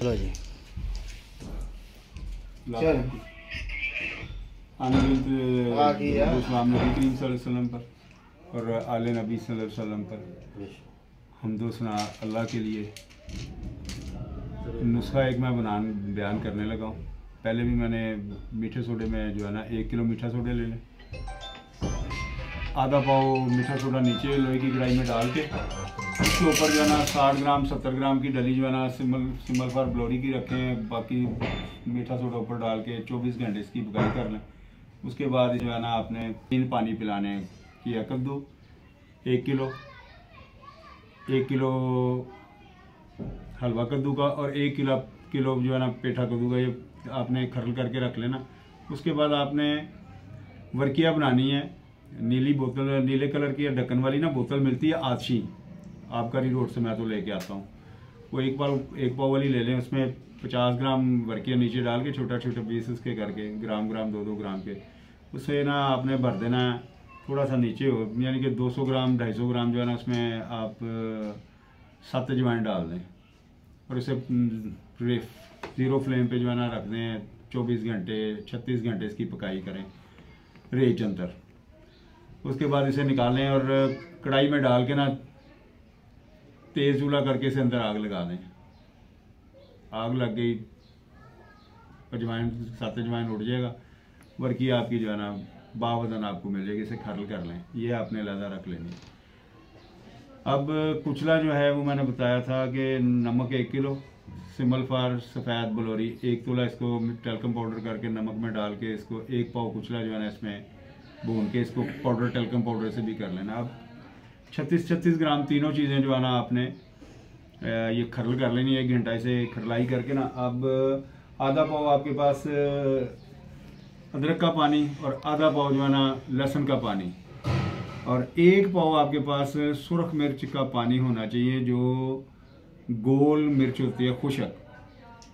लो जी चल नबी करीम सल्लल्लाहु अलैहि वसल्लम पर और आले नबी सल्लल्लाहु अलैहि वसल्लम पर हमदो सना अल्लाह के लिए। नुस्खा एक मैं बयान करने लगा हूँ। पहले भी मैंने मीठे सोडे में जो है ना 1 किलो मीठा सोडा ले लें, आधा पाव मीठा सोडा नीचे लोहे की कढ़ाई में डाल के उसके ऊपर जो है ना 60 ग्राम 70 ग्राम की डली जो है ना सिमल फॉर ब्लोरी की रखें। बाकी मीठा सोडा ऊपर डाल के 24 घंटे इसकी बुकाई कर लें। उसके बाद जो है ना आपने 3 पानी पिलाने की कद्दू 1 किलो हलवा कद्दू का और 1 किलो जो है ना पेठा कद्दू का, ये आपने खरल करके रख लेना। उसके बाद आपने वर्किया बनानी है। नीली बोतल, नीले कलर की ढक्कन वाली ना बोतल मिलती है आदशी, आबकारी रोड से मैं तो लेके आता हूँ। वो एक पाव वाली ले लें। उसमें 50 ग्राम वर्किया नीचे डाल के छोटा छोटा पीस उसके करके ग्राम 2-2 ग्राम के उसे ना आपने भर देना है। थोड़ा सा नीचे हो, यानी कि 200 ग्राम 250 ग्राम जो है ना उसमें आप 7 अजवाइन डाल दें और इसे 0 फ्लेम पे जो है ना रख दें। 24 घंटे 36 घंटे इसकी पकाई करें रेज अंदर। उसके बाद इसे निकालें और कढ़ाई में डाल के ना तेज़ चूल्हा करके इसे अंदर आग लगा दें। आग लग गई, 7 अजवाइन उड़ जाएगा। वर्की आपकी जो है ना बावदन आपको मिल जाएगी। इसे खरल कर लें, ये आपने लहदा रख लेनी। अब कुचला जो है वो मैंने बताया था कि नमक 1 किलो, सिमल फार सफ़ेद बलोरी 1 तोला, इसको टेल्कम पाउडर करके नमक में डाल के इसको 1 पाव कुचला जो है ना इसमें भून के इसको पाउडर टेल्कम पाउडर से भी कर लेना। अब 36 ग्राम तीनों चीज़ें जो है ना आपने ये खरल कर लेनी। 1 घंटा इसे खरलाई करके ना। अब आधा पाव आपके पास अदरक का पानी और आधा पाव जो है ना लहसुन का पानी और 1 पाव आपके पास सुरख मिर्च का पानी होना चाहिए, जो गोल मिर्च होती है खुशक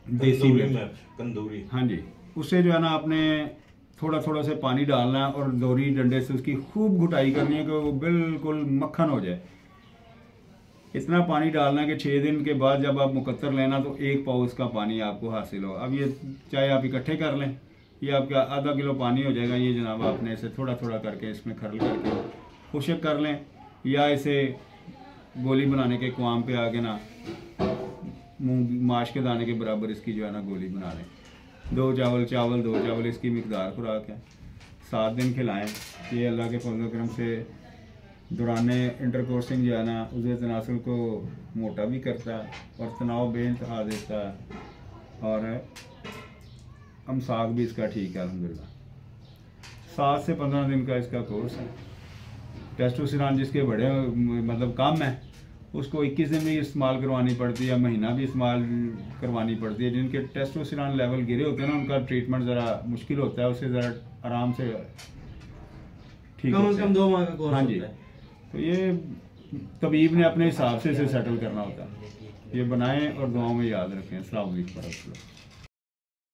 देसी मिर्च तंदूरी। हाँ जी, उससे जो है ना आपने थोड़ा थोड़ा से पानी डालना है और दोरी डंडे से उसकी खूब घुटाई करनी है कि वो बिल्कुल मक्खन हो जाए। इतना पानी डालना है कि 6 दिन के बाद जब आप मुकत्तर लेना तो 1 पाव उसका पानी आपको हासिल हो। अब ये चाहे आप इकट्ठे कर लें, ये आपका आधा किलो पानी हो जाएगा। ये जनाब आपने इसे थोड़ा थोड़ा करके इसमें खरल करके खुशक कर लें, या इसे गोली बनाने के कुआम पे आके ना मूंग माश के दाने के बराबर इसकी जो है ना गोली बना लें। 2 चावल इसकी मिकदार खुराक है। 7 दिन खिलाएं। ये अल्लाह के फजल करम से दौरान इंटरकोर्सिंग जो है ना उज़वे तनासुल को मोटा भी करता है और तनाव बेइंतहा देता है और अमसाक भी इसका ठीक है अल्हम्दुलिल्लाह। 7 से 15 दिन का इसका कोर्स है। टेस्टोस्टेरोन जिसके बड़े मतलब कम है उसको 21 दिन भी इस्तेमाल करवानी पड़ती है या महीना भी इस्तेमाल करवानी पड़ती है। जिनके टेस्टोस्टेरोन लेवल गिरे होते हैं ना उनका ट्रीटमेंट ज़रा मुश्किल होता है, उससे ज़रा आराम से ठीक कम से कम 2 माह का कोर्स। हाँ जी, तो ये तबीब ने अपने हिसाब से इसे सेटल करना होता है। ये बनाएं और दुआओं में याद रखें। अस्सलाम वालेकुम।